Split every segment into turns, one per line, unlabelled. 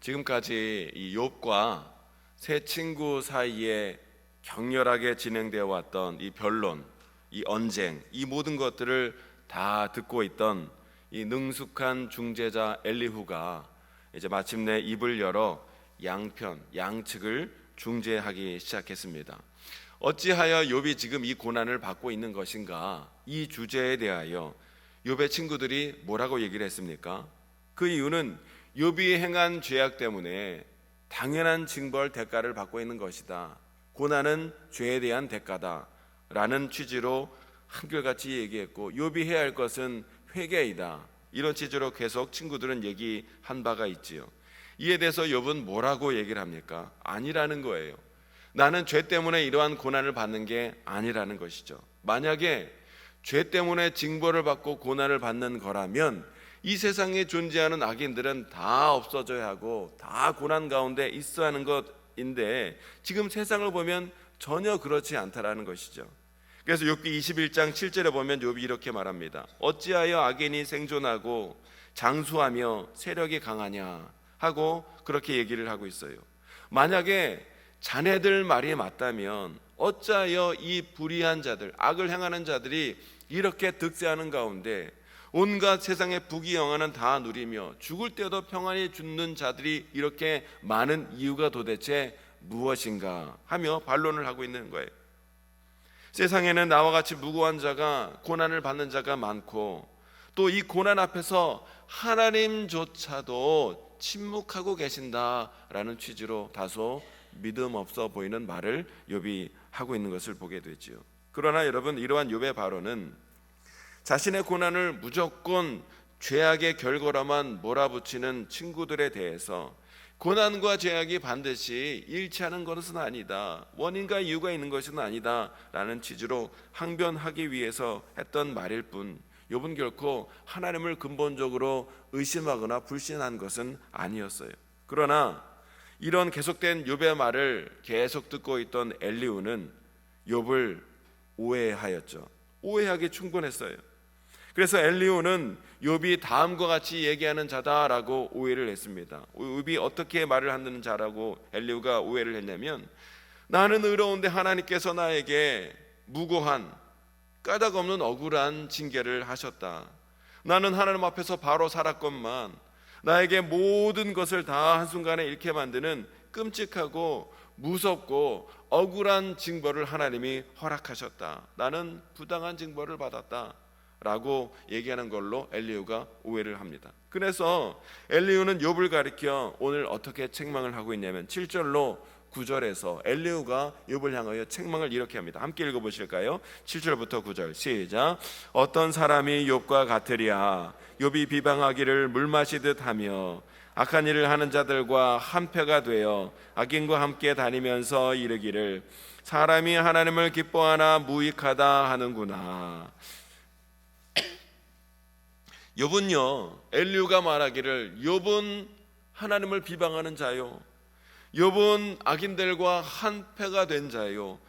지금까지 이 욥과 세 친구 사이에 격렬하게 진행되어 왔던 이 변론, 이 언쟁, 이 모든 것들을 다 듣고 있던 이 능숙한 중재자 엘리후가 이제 마침내 입을 열어 양편, 양측을 중재하기 시작했습니다. 어찌하여 욥이 지금 이 고난을 받고 있는 것인가? 이 주제에 대하여 욥의 친구들이 뭐라고 얘기를 했습니까? 그 이유는 욥이 행한 죄악 때문에 당연한 징벌 대가를 받고 있는 것이다. 고난은 죄에 대한 대가다 라는 취지로 한결같이 얘기했고, 욥이 해야 할 것은 회개이다, 이런 취지로 계속 친구들은 얘기한 바가 있지요. 이에 대해서 욥은 뭐라고 얘기를 합니까? 아니라는 거예요. 나는 죄 때문에 이러한 고난을 받는 게 아니라는 것이죠. 만약에 죄 때문에 징벌을 받고 고난을 받는 거라면 이 세상에 존재하는 악인들은 다 없어져야 하고 다 고난 가운데 있어야 하는 것인데, 지금 세상을 보면 전혀 그렇지 않다라는 것이죠. 그래서 욥기 21장 7절에 보면 욥이 이렇게 말합니다. 어찌하여 악인이 생존하고 장수하며 세력이 강하냐 하고 그렇게 얘기를 하고 있어요. 만약에 자네들 말이 맞다면 어찌하여 이 불의한 자들, 악을 행하는 자들이 이렇게 득세하는 가운데 온갖 세상의 부귀영화는 다 누리며 죽을 때도 평안히 죽는 자들이 이렇게 많은 이유가 도대체 무엇인가 하며 반론을 하고 있는 거예요. 세상에는 나와 같이 무고한 자가, 고난을 받는 자가 많고, 또 이 고난 앞에서 하나님조차도 침묵하고 계신다라는 취지로 다소 믿음 없어 보이는 말을 욥이 하고 있는 것을 보게 되지요. 그러나 여러분, 이러한 욥의 발언은 자신의 고난을 무조건 죄악의 결과로만 몰아붙이는 친구들에 대해서 고난과 죄악이 반드시 일치하는 것은 아니다, 원인과 이유가 있는 것은 아니다 라는 취지로 항변하기 위해서 했던 말일 뿐, 욥은 결코 하나님을 근본적으로 의심하거나 불신한 것은 아니었어요. 그러나 이런 계속된 욥의 말을 계속 듣고 있던 엘리후는 욥을 오해하였죠. 오해하기 충분했어요. 그래서 엘리후는 욥이 다음과 같이 얘기하는 자다라고 오해를 했습니다. 욥이 어떻게 말을 하는 자라고 엘리후가 오해를 했냐면, 나는 의로운데 하나님께서 나에게 무고한 까닭 없는 억울한 징계를 하셨다. 나는 하나님 앞에서 바로 살았건만 나에게 모든 것을 다 한순간에 잃게 만드는 끔찍하고 무섭고 억울한 징벌을 하나님이 허락하셨다. 나는 부당한 징벌을 받았다 라고 얘기하는 걸로 엘리후가 오해를 합니다. 그래서 엘리후는 욥을 가리켜 오늘 어떻게 책망을 하고 있냐면 7절로 9절에서 엘리후가 욥을 향하여 책망을 이렇게 합니다. 함께 읽어보실까요? 7절부터 9절 시작. 어떤 사람이 욥과 같으랴. 욥이 비방하기를 물 마시듯 하며 악한 일을 하는 자들과 한패가 되어 악인과 함께 다니면서 이르기를 사람이 하나님을 기뻐하나 무익하다 하는구나. 욥은요, 엘리후가 말하기를 욥은 하나님을 비방하는 자요, 욥은 악인들과 한패가 된 자요,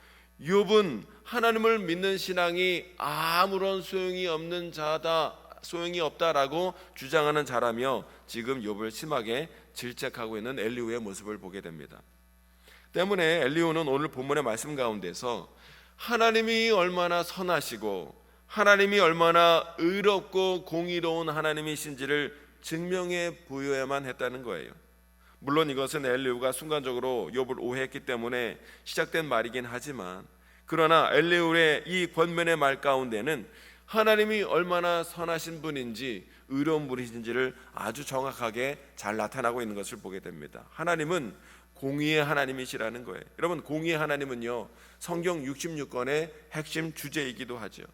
욥은 하나님을 믿는 신앙이 아무런 소용이 없는 자다, 소용이 없다라고 주장하는 자라며 지금 욥을 심하게 질책하고 있는 엘리후의 모습을 보게 됩니다. 때문에 엘리후는 오늘 본문의 말씀 가운데서 하나님이 얼마나 선하시고 하나님이 얼마나 의롭고 공의로운 하나님이신지를 증명해 보여야만 했다는 거예요. 물론 이것은 엘리후가 순간적으로 욥을 오해했기 때문에 시작된 말이긴 하지만, 그러나 엘리후의 이 권면의 말 가운데는 하나님이 얼마나 선하신 분인지 의로운 분이신지를 아주 정확하게 잘 나타나고 있는 것을 보게 됩니다. 하나님은 공의의 하나님이시라는 거예요. 여러분, 공의의 하나님은요, 성경 66권의 핵심 주제이기도 하죠.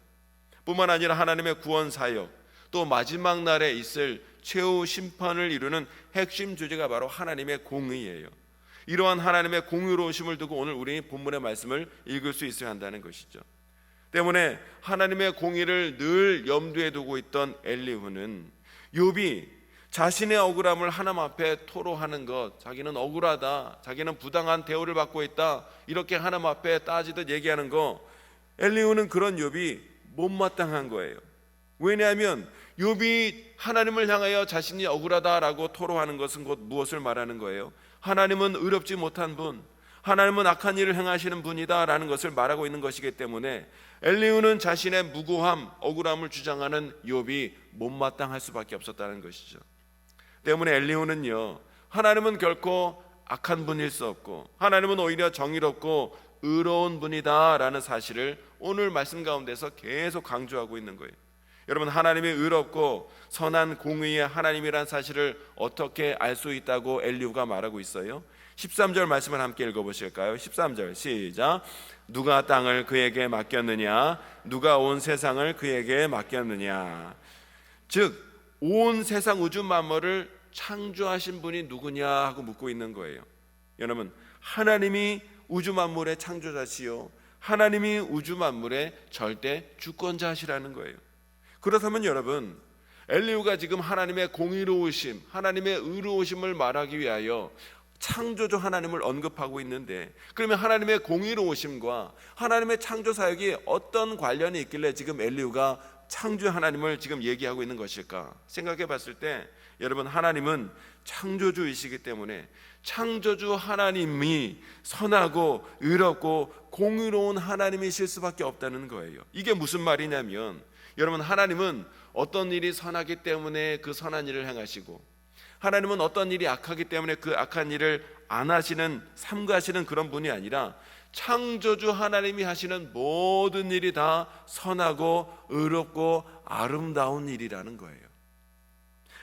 뿐만 아니라 하나님의 구원 사역, 또 마지막 날에 있을 최후 심판을 이루는 핵심 주제가 바로 하나님의 공의예요. 이러한 하나님의 공의로우심을 두고 오늘 우리 본문의 말씀을 읽을 수 있어야 한다는 것이죠. 때문에 하나님의 공의를 늘 염두에 두고 있던 엘리후는 욥이 자신의 억울함을 하나님 앞에 토로하는 것, 자기는 억울하다, 자기는 부당한 대우를 받고 있다, 이렇게 하나님 앞에 따지듯 얘기하는 거, 엘리후는 그런 욥이 못마땅한 거예요. 왜냐하면 욥이 하나님을 향하여 자신이 억울하다라고 토로하는 것은 곧 무엇을 말하는 거예요? 하나님은 의롭지 못한 분, 하나님은 악한 일을 행하시는 분이다라는 것을 말하고 있는 것이기 때문에 엘리후는 자신의 무고함, 억울함을 주장하는 욥이 못마땅할 수밖에 없었다는 것이죠. 때문에 엘리후는요, 하나님은 결코 악한 분일 수 없고 하나님은 오히려 정의롭고 의로운 분이다라는 사실을 오늘 말씀 가운데서 계속 강조하고 있는 거예요. 여러분, 하나님이 의롭고 선한 공의의 하나님이란 사실을 어떻게 알 수 있다고 엘리후가 말하고 있어요? 13절 말씀을 함께 읽어보실까요? 13절 시작. 누가 땅을 그에게 맡겼느냐? 누가 온 세상을 그에게 맡겼느냐? 즉 온 세상 우주 만물을 창조하신 분이 누구냐 하고 묻고 있는 거예요. 여러분, 하나님이 우주 만물의 창조자시요 하나님이 우주 만물의 절대 주권자시라는 거예요. 그렇다면 여러분, 엘리후가 지금 하나님의 공의로우심, 하나님의 의로우심을 말하기 위하여 창조주 하나님을 언급하고 있는데, 그러면 하나님의 공의로우심과 하나님의 창조 사역이 어떤 관련이 있길래 지금 엘리후가 창조 하나님을 지금 얘기하고 있는 것일까 생각해 봤을 때, 여러분, 하나님은 창조주이시기 때문에 창조주 하나님이 선하고 의롭고 공의로운 하나님이실 수밖에 없다는 거예요. 이게 무슨 말이냐면, 여러분, 하나님은 어떤 일이 선하기 때문에 그 선한 일을 행하시고, 하나님은 어떤 일이 악하기 때문에 그 악한 일을 안 하시는, 삼가하시는 그런 분이 아니라 창조주 하나님이 하시는 모든 일이 다 선하고 의롭고 아름다운 일이라는 거예요.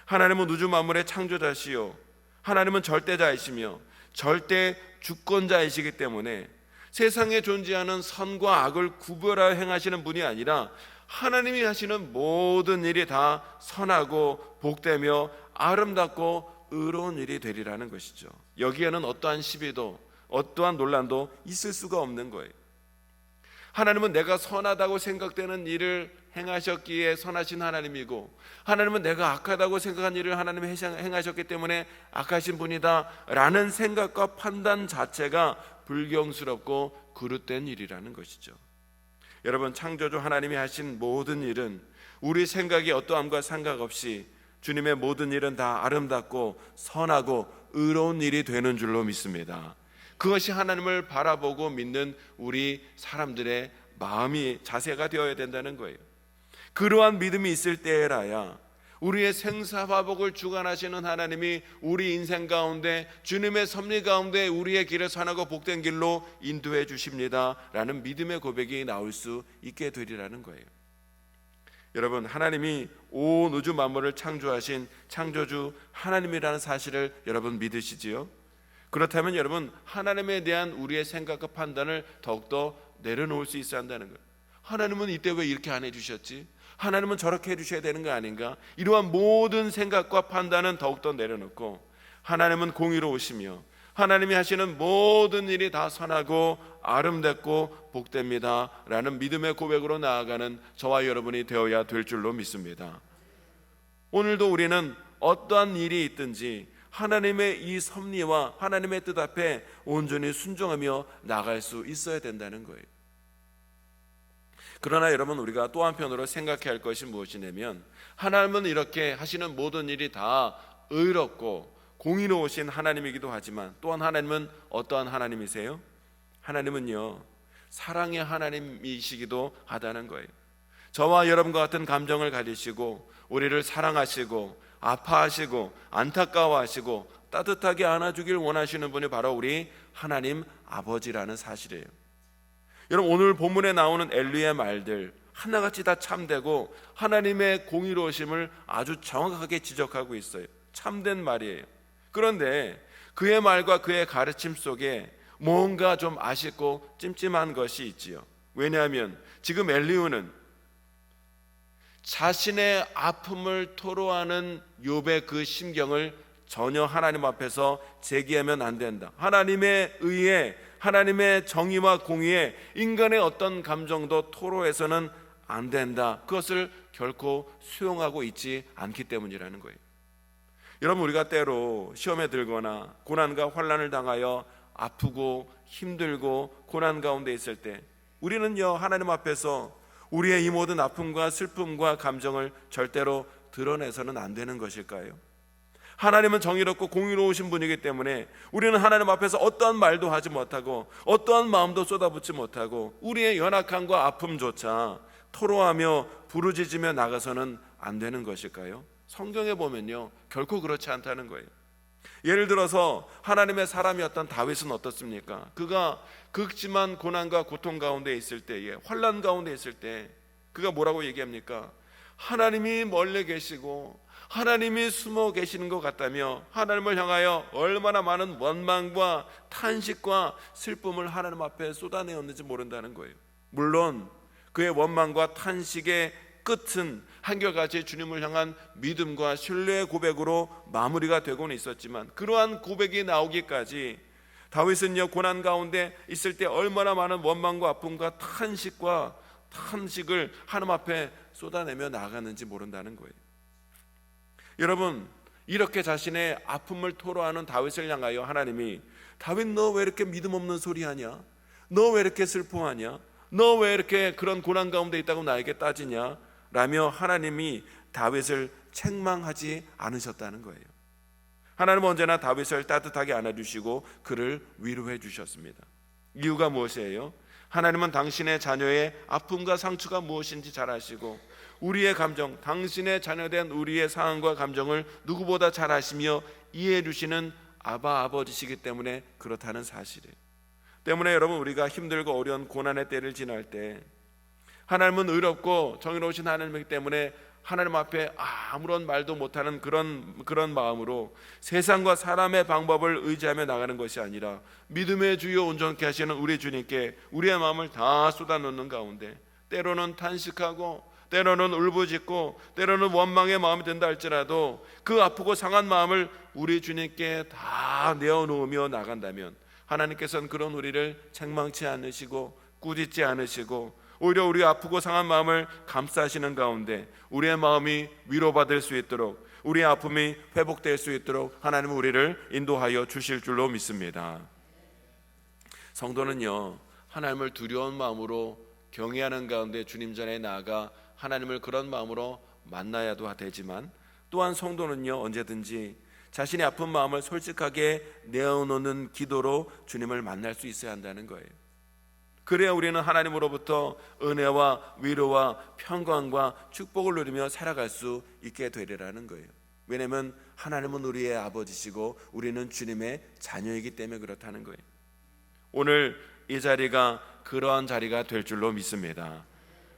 하나님은 우주 만물의 창조자시요 하나님은 절대자이시며 절대 주권자이시기 때문에 세상에 존재하는 선과 악을 구별하여 행하시는 분이 아니라 하나님이 하시는 모든 일이 다 선하고 복되며 아름답고 의로운 일이 되리라는 것이죠. 여기에는 어떠한 시비도 어떠한 논란도 있을 수가 없는 거예요. 하나님은 내가 선하다고 생각되는 일을 행하셨기에 선하신 하나님이고, 하나님은 내가 악하다고 생각한 일을 하나님이 행하셨기 때문에 악하신 분이다 라는 생각과 판단 자체가 불경스럽고 그릇된 일이라는 것이죠. 여러분, 창조주 하나님이 하신 모든 일은 우리 생각이 어떠함과 상관없이 주님의 모든 일은 다 아름답고 선하고 의로운 일이 되는 줄로 믿습니다. 그것이 하나님을 바라보고 믿는 우리 사람들의 마음이 자세가 되어야 된다는 거예요. 그러한 믿음이 있을 때라야 우리의 생사화복을 주관하시는 하나님이 우리 인생 가운데 주님의 섭리 가운데 우리의 길을 선하고 복된 길로 인도해 주십니다 라는 믿음의 고백이 나올 수 있게 되리라는 거예요. 여러분, 하나님이 온 우주 만물을 창조하신 창조주 하나님이라는 사실을 여러분 믿으시지요? 그렇다면 여러분, 하나님에 대한 우리의 생각과 판단을 더욱더 내려놓을 수 있어야 한다는 거예요. 하나님은 이때 왜 이렇게 안 해주셨지? 하나님은 저렇게 해주셔야 되는 거 아닌가? 이러한 모든 생각과 판단은 더욱더 내려놓고, 하나님은 공의로우시며 하나님이 하시는 모든 일이 다 선하고 아름답고 복됩니다 라는 믿음의 고백으로 나아가는 저와 여러분이 되어야 될 줄로 믿습니다. 오늘도 우리는 어떠한 일이 있든지 하나님의 이 섭리와 하나님의 뜻 앞에 온전히 순종하며 나갈 수 있어야 된다는 거예요. 그러나 여러분, 우리가 또 한편으로 생각해야 할 것이 무엇이냐면, 하나님은 이렇게 하시는 모든 일이 다 의롭고 공의로우신 하나님이기도 하지만, 또한 하나님은 어떠한 하나님이세요? 하나님은요, 사랑의 하나님이시기도 하다는 거예요. 저와 여러분과 같은 감정을 가지시고 우리를 사랑하시고 아파하시고 안타까워하시고 따뜻하게 안아주길 원하시는 분이 바로 우리 하나님 아버지라는 사실이에요. 여러분, 오늘 본문에 나오는 엘리의 말들 하나같이 다 참되고 하나님의 공의로우심을 아주 정확하게 지적하고 있어요. 참된 말이에요. 그런데 그의 말과 그의 가르침 속에 뭔가 좀 아쉽고 찜찜한 것이 있지요. 왜냐하면 지금 엘리후는 자신의 아픔을 토로하는 욥의 그 심경을 전혀 하나님 앞에서 제기하면 안 된다. 하나님의 의에, 하나님의 정의와 공의에 인간의 어떤 감정도 토로해서는 안 된다. 그것을 결코 수용하고 있지 않기 때문이라는 거예요. 여러분, 우리가 때로 시험에 들거나 고난과 환난을 당하여 아프고 힘들고 고난 가운데 있을 때 우리는요, 하나님 앞에서 우리의 이 모든 아픔과 슬픔과 감정을 절대로 드러내서는 안 되는 것일까요? 하나님은 정의롭고 공의로우신 분이기 때문에 우리는 하나님 앞에서 어떠한 말도 하지 못하고 어떠한 마음도 쏟아붓지 못하고 우리의 연약함과 아픔조차 토로하며 부르짖으며 나가서는 안 되는 것일까요? 성경에 보면요, 결코 그렇지 않다는 거예요. 예를 들어서 하나님의 사람이었던 다윗은 어떻습니까? 그가 극심한 고난과 고통 가운데 있을 때에, 환난 가운데 있을 때 그가 뭐라고 얘기합니까? 하나님이 멀리 계시고 하나님이 숨어 계시는 것 같다며 하나님을 향하여 얼마나 많은 원망과 탄식과 슬픔을 하나님 앞에 쏟아내었는지 모른다는 거예요. 물론 그의 원망과 탄식의 끝은 한결같이 주님을 향한 믿음과 신뢰의 고백으로 마무리가 되고는 있었지만, 그러한 고백이 나오기까지 다윗은요, 고난 가운데 있을 때 얼마나 많은 원망과 아픔과 탄식을 하나님 앞에 쏟아내며 나아가는지 모른다는 거예요. 여러분, 이렇게 자신의 아픔을 토로하는 다윗을 향하여 하나님이, 다윗 너 왜 이렇게 믿음 없는 소리 하냐? 너 왜 이렇게 슬퍼하냐? 너 왜 이렇게 그런 고난 가운데 있다고 나에게 따지냐? 라며 하나님이 다윗을 책망하지 않으셨다는 거예요. 하나님은 언제나 다윗을 따뜻하게 안아주시고 그를 위로해 주셨습니다. 이유가 무엇이에요? 하나님은 당신의 자녀의 아픔과 상처가 무엇인지 잘 아시고 우리의 감정, 당신의 자녀된 우리의 상황과 감정을 누구보다 잘 아시며 이해해 주시는 아버지시기 때문에 그렇다는 사실이에요. 때문에 여러분, 우리가 힘들고 어려운 고난의 때를 지날 때 하나님은 의롭고 정의로우신 하나님이기 때문에 하나님 앞에 아무런 말도 못하는 그런 마음으로 세상과 사람의 방법을 의지하며 나가는 것이 아니라 믿음의 주여 온전케 하시는 우리 주님께 우리의 마음을 다 쏟아놓는 가운데 때로는 탄식하고 때로는 울부짖고 때로는 원망의 마음이 든다 할지라도 그 아프고 상한 마음을 우리 주님께 다 내어놓으며 나간다면 하나님께서는 그런 우리를 책망치 않으시고 꾸짖지 않으시고 오히려 우리 아프고 상한 마음을 감싸시는 가운데 우리의 마음이 위로받을 수 있도록, 우리의 아픔이 회복될 수 있도록 하나님은 우리를 인도하여 주실 줄로 믿습니다. 성도는요, 하나님을 두려운 마음으로 경외하는 가운데 주님 전에 나아가 하나님을 그런 마음으로 만나야도 되지만, 또한 성도는요, 언제든지 자신의 아픈 마음을 솔직하게 내어놓는 기도로 주님을 만날 수 있어야 한다는 거예요. 그래야 우리는 하나님으로부터 은혜와 위로와 평강과 축복을 누리며 살아갈 수 있게 되리라는 거예요. 왜냐하면 하나님은 우리의 아버지시고 우리는 주님의 자녀이기 때문에 그렇다는 거예요. 오늘 이 자리가 그러한 자리가 될 줄로 믿습니다.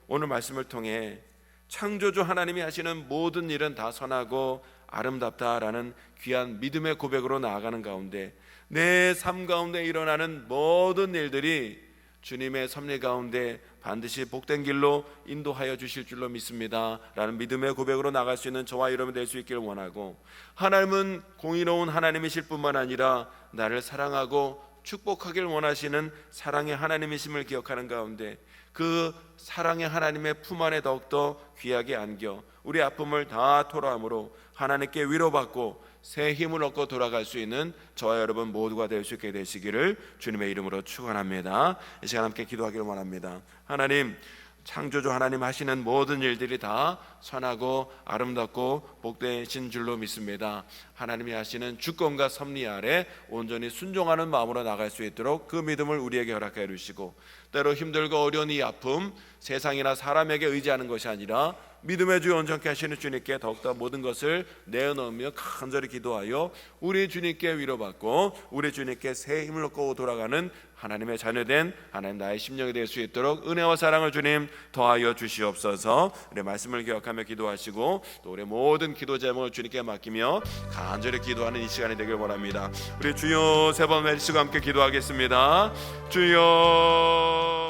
오늘 말씀을 통해 창조주 하나님이 하시는 모든 일은 다 선하고 아름답다라는 귀한 믿음의 고백으로 나아가는 가운데 내 삶 가운데 일어나는 모든 일들이 주님의 섭리 가운데 반드시 복된 길로 인도하여 주실 줄로 믿습니다 라는 믿음의 고백으로 나갈 수 있는 저와 여러분이 될 수 있기를 원하고, 하나님은 공의로운 하나님이실 뿐만 아니라 나를 사랑하고 축복하길 원하시는 사랑의 하나님이심을 기억하는 가운데 그 사랑의 하나님의 품 안에 더욱더 귀하게 안겨 우리 아픔을 다 토로함으로 하나님께 위로받고 새 힘을 얻고 돌아갈 수 있는 저와 여러분 모두가 될 수 있게 되시기를 주님의 이름으로 축원합니다. 이 시간 함께 기도하기를 원합니다. 하나님, 창조주 하나님 하시는 모든 일들이 다 선하고 아름답고 복되신 줄로 믿습니다. 하나님이 하시는 주권과 섭리 아래 온전히 순종하는 마음으로 나갈 수 있도록 그 믿음을 우리에게 허락해 주시고, 때로 힘들고 어려운 이 아픔 세상이나 사람에게 의지하는 것이 아니라 믿음의 주 온전케 하시는 주님께 더욱더 모든 것을 내어놓으며 간절히 기도하여 우리 주님께 위로받고 우리 주님께 새 힘을 얻고 돌아가는 하나님의 자녀된 하나님 나의 심령이 될 수 있도록 은혜와 사랑을 주님 더하여 주시옵소서. 우리 말씀을 기억하며 기도하시고 또 우리 모든 기도 제목을 주님께 맡기며 간절히 기도하는 이 시간이 되길 원합니다. 우리 주여 세 번 외치고 함께 기도하겠습니다. 주여